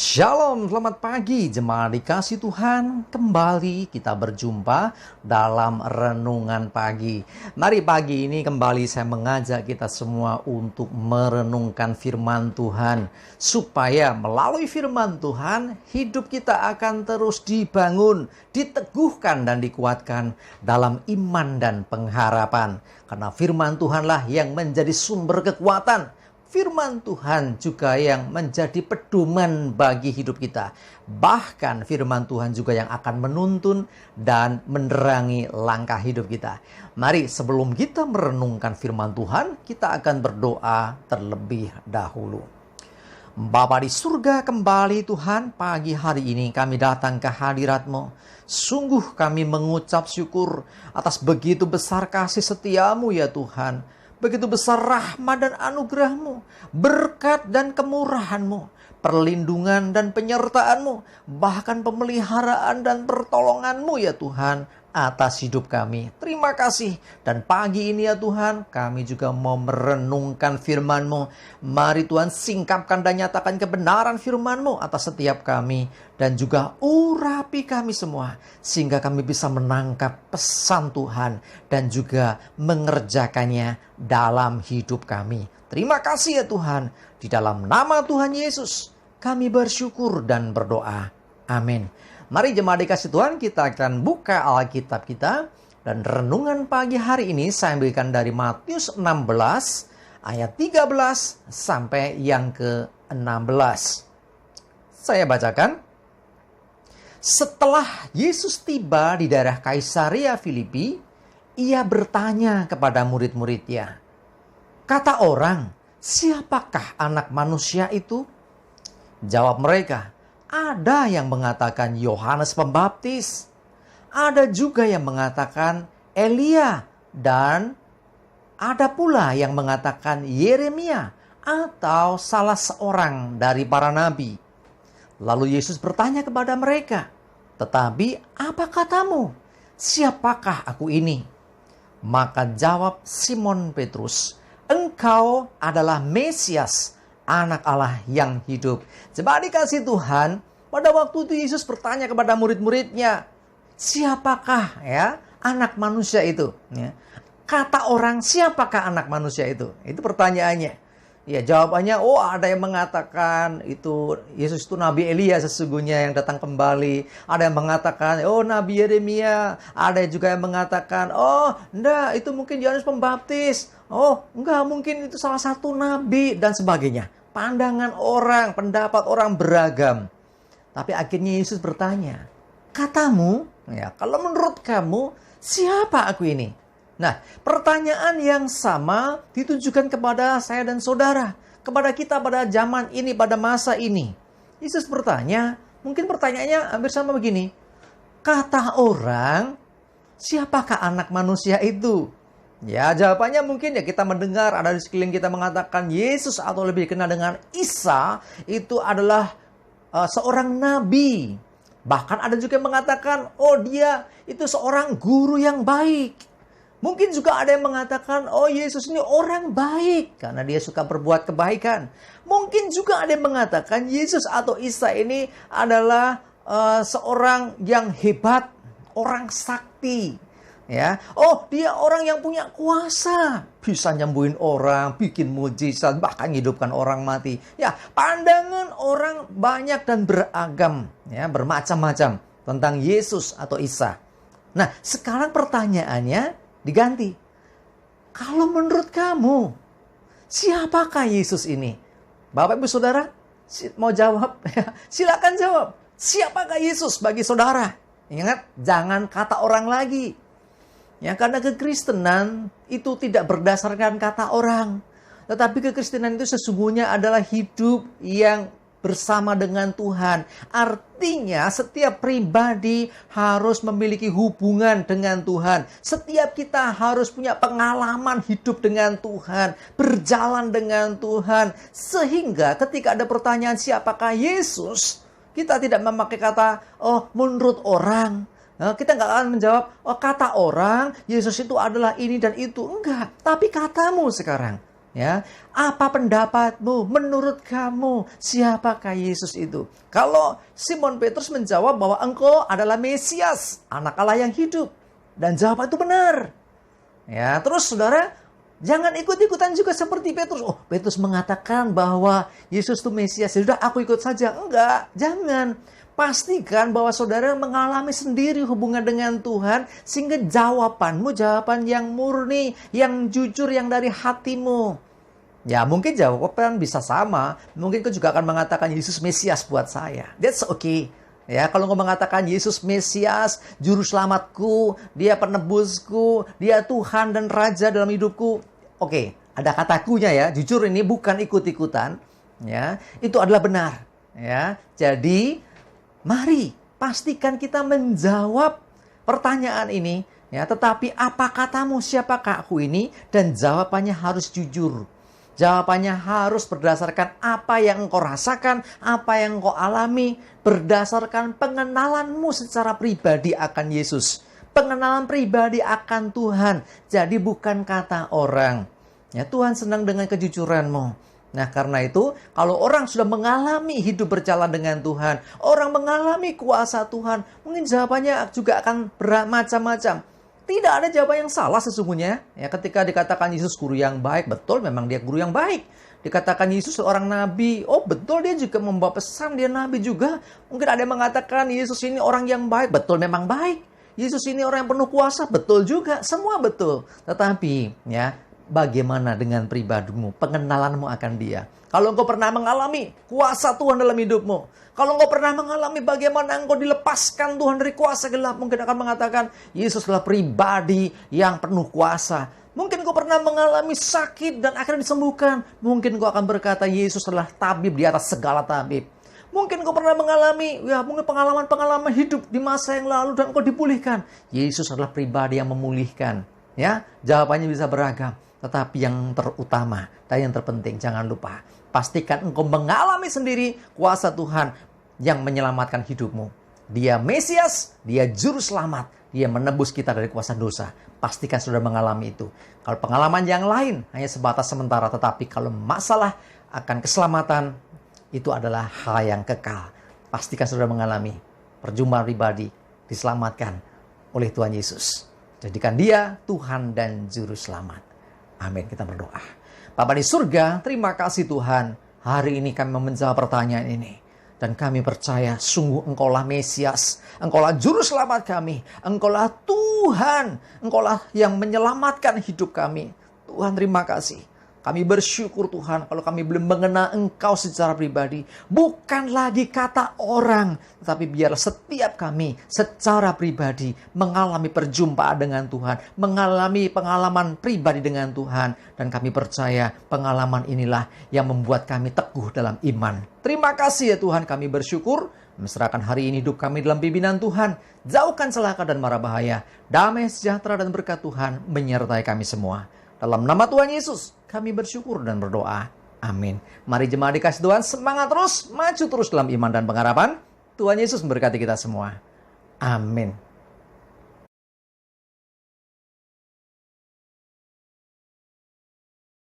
Shalom, selamat pagi jemaat dikasih Tuhan. Kembali kita berjumpa dalam renungan pagi. Mari pagi ini kembali saya mengajak kita semua untuk merenungkan firman Tuhan. Supaya melalui firman Tuhan, hidup kita akan terus dibangun, diteguhkan dan dikuatkan dalam iman dan pengharapan. Karena firman Tuhanlah yang menjadi sumber kekuatan. Firman Tuhan juga yang menjadi pedoman bagi hidup kita. Bahkan firman Tuhan juga yang akan menuntun dan menerangi langkah hidup kita. Mari sebelum kita merenungkan firman Tuhan, kita akan berdoa terlebih dahulu. Bapa di surga, kembali Tuhan, pagi hari ini kami datang ke hadirat-Mu. Sungguh kami mengucap syukur atas begitu besar kasih setia-Mu ya Tuhan. Begitu besar rahmat dan anugerah-Mu, berkat dan kemurahan-Mu, perlindungan dan penyertaan-Mu, bahkan pemeliharaan dan pertolongan-Mu ya Tuhan, atas hidup kami. Terima kasih. Dan pagi ini ya Tuhan, kami juga mau merenungkan firman-Mu. Mari Tuhan singkapkan dan nyatakan kebenaran firman-Mu atas setiap kami. Dan juga urapi kami semua. Sehingga kami bisa menangkap pesan Tuhan. Dan juga mengerjakannya dalam hidup kami. Terima kasih ya Tuhan. Di dalam nama Tuhan Yesus, kami bersyukur dan berdoa. Amin. Mari jemaat dikasih Tuhan, kita akan buka Alkitab kita. Dan renungan pagi hari ini saya ambilkan dari Matius 16 ayat 13 sampai yang ke-16. Saya bacakan. Setelah Yesus tiba di daerah Kaisarea Filipi, ia bertanya kepada murid-muridnya, "Kata orang, siapakah anak manusia itu?" Jawab mereka, "Ada yang mengatakan Yohanes Pembaptis, ada juga yang mengatakan Elia, dan ada pula yang mengatakan Yeremia atau salah seorang dari para nabi." Lalu Yesus bertanya kepada mereka, "Tetapi apa katamu? Siapakah aku ini?" Maka jawab Simon Petrus, "Engkau adalah Mesias, Anak Allah yang hidup." Jemaat dikasih Tuhan, pada waktu itu Yesus bertanya kepada murid-muridnya, siapakah ya anak manusia itu? Ya. Kata orang, siapakah anak manusia itu? Itu pertanyaannya. Ya, jawabannya, ada yang mengatakan itu Yesus itu Nabi Elia sesungguhnya yang datang kembali. Ada yang mengatakan, Nabi Yeremia. Ada juga yang mengatakan, enggak, itu mungkin Yohanes Pembaptis. Enggak, mungkin itu salah satu nabi dan sebagainya. Pandangan orang, pendapat orang beragam. Tapi akhirnya Yesus bertanya, "Katamu, ya, kalau menurut kamu, siapa aku ini?" Nah, pertanyaan yang sama ditujukan kepada saya dan saudara, kepada kita pada zaman ini, pada masa ini. Yesus bertanya, mungkin pertanyaannya hampir sama begini. Kata orang, siapakah anak manusia itu? Ya, jawabannya mungkin ya kita mendengar ada di sekeliling kita mengatakan Yesus atau lebih dikenal dengan Isa itu adalah seorang nabi. Bahkan ada juga yang mengatakan, dia itu seorang guru yang baik. Mungkin juga ada yang mengatakan, Yesus ini orang baik karena dia suka berbuat kebaikan. Mungkin juga ada yang mengatakan Yesus atau Isa ini adalah seorang yang hebat, orang sakti. Ya, dia orang yang punya kuasa, bisa nyembuhin orang, bikin mujizat, bahkan hidupkan orang mati. Ya, pandangan orang banyak dan beragam, ya, bermacam-macam tentang Yesus atau Isa. Nah, sekarang pertanyaannya diganti. Kalau menurut kamu, siapakah Yesus ini? Bapak Ibu Saudara, mau jawab? Silakan jawab. Siapakah Yesus bagi saudara? Ingat, jangan kata orang lagi. Ya, karena kekristenan itu tidak berdasarkan kata orang. Tetapi kekristenan itu sesungguhnya adalah hidup yang bersama dengan Tuhan. Artinya setiap pribadi harus memiliki hubungan dengan Tuhan. Setiap kita harus punya pengalaman hidup dengan Tuhan, berjalan dengan Tuhan. Sehingga ketika ada pertanyaan siapakah Yesus, kita tidak memakai kata menurut orang. Kita nggak akan menjawab, kata orang, Yesus itu adalah ini dan itu. Enggak, tapi katamu sekarang. Ya, apa pendapatmu? Menurut kamu, siapakah Yesus itu? Kalau Simon Petrus menjawab bahwa engkau adalah Mesias, anak Allah yang hidup. Dan jawaban itu benar. Ya, terus saudara, jangan ikut-ikutan juga seperti Petrus. Oh, Petrus mengatakan bahwa Yesus itu Mesias. Sudah, aku ikut saja. Enggak, jangan. Pastikan bahwa saudara mengalami sendiri hubungan dengan Tuhan, sehingga jawabanmu jawaban yang murni, yang jujur, yang dari hatimu. Ya, mungkin jawaban bisa sama. Mungkin kau juga akan mengatakan Yesus Mesias buat saya. That's okay. Ya, kalau kau mengatakan Yesus Mesias, juru selamatku, dia penebusku, dia Tuhan dan Raja dalam hidupku. Oke, ada katakunya ya. Jujur ini bukan ikut-ikutan. Ya, itu adalah benar. Ya, jadi mari pastikan kita menjawab pertanyaan ini, ya. Tetapi apa katamu, siapakah aku ini? Dan jawabannya harus jujur. Jawabannya harus berdasarkan apa yang engkau rasakan, apa yang engkau alami, berdasarkan pengenalanmu secara pribadi akan Yesus. Pengenalan pribadi akan Tuhan. Jadi bukan kata orang. Ya, Tuhan senang dengan kejujuranmu. Nah, karena itu, kalau orang sudah mengalami hidup berjalan dengan Tuhan, orang mengalami kuasa Tuhan, mungkin jawabannya juga akan bermacam-macam. Tidak ada jawaban yang salah sesungguhnya. Ya, ketika dikatakan Yesus guru yang baik, betul memang dia guru yang baik. Dikatakan Yesus seorang nabi, oh betul dia juga membawa pesan, dia nabi juga. Mungkin ada yang mengatakan Yesus ini orang yang baik, betul memang baik. Yesus ini orang yang penuh kuasa, betul juga, semua betul. Tetapi, ya, bagaimana dengan pribadimu, pengenalanmu akan dia? Kalau engkau pernah mengalami kuasa Tuhan dalam hidupmu, kalau engkau pernah mengalami bagaimana engkau dilepaskan Tuhan dari kuasa gelap, mungkin akan mengatakan Yesus adalah pribadi yang penuh kuasa. Mungkin engkau pernah mengalami sakit dan akhirnya disembuhkan. Mungkin engkau akan berkata Yesus adalah tabib di atas segala tabib. Mungkin engkau pernah mengalami, ya mungkin pengalaman-pengalaman hidup di masa yang lalu dan engkau dipulihkan. Yesus adalah pribadi yang memulihkan. Ya, jawabannya bisa beragam. Tetapi yang terutama dan yang terpenting, jangan lupa, pastikan engkau mengalami sendiri kuasa Tuhan yang menyelamatkan hidupmu. Dia Mesias, dia juru selamat, dia menebus kita dari kuasa dosa. Pastikan sudah mengalami itu. Kalau pengalaman yang lain hanya sebatas sementara, tetapi kalau masalah akan keselamatan, itu adalah hal yang kekal. Pastikan sudah mengalami perjumpaan pribadi, diselamatkan oleh Tuhan Yesus. Jadikan dia Tuhan dan juru selamat. Amin. Kita berdoa. Bapa di surga, terima kasih Tuhan. Hari ini kami menjawab pertanyaan ini. Dan kami percaya sungguh Engkaulah Mesias. Engkaulah juru selamat kami. Engkaulah Tuhan. Engkaulah yang menyelamatkan hidup kami. Tuhan, terima kasih. Kami bersyukur Tuhan kalau kami belum mengenal Engkau secara pribadi. Bukan lagi kata orang, tetapi biarlah setiap kami secara pribadi mengalami perjumpaan dengan Tuhan. Mengalami pengalaman pribadi dengan Tuhan. Dan kami percaya pengalaman inilah yang membuat kami teguh dalam iman. Terima kasih ya Tuhan, kami bersyukur. Menyerahkan hari ini hidup kami dalam pimpinan Tuhan. Jauhkan celaka dan mara bahaya. Damai sejahtera dan berkat Tuhan menyertai kami semua. Dalam nama Tuhan Yesus, kami bersyukur dan berdoa. Amin. Mari jemaat dikasih Tuhan, semangat terus, maju terus dalam iman dan pengharapan. Tuhan Yesus memberkati kita semua. Amin.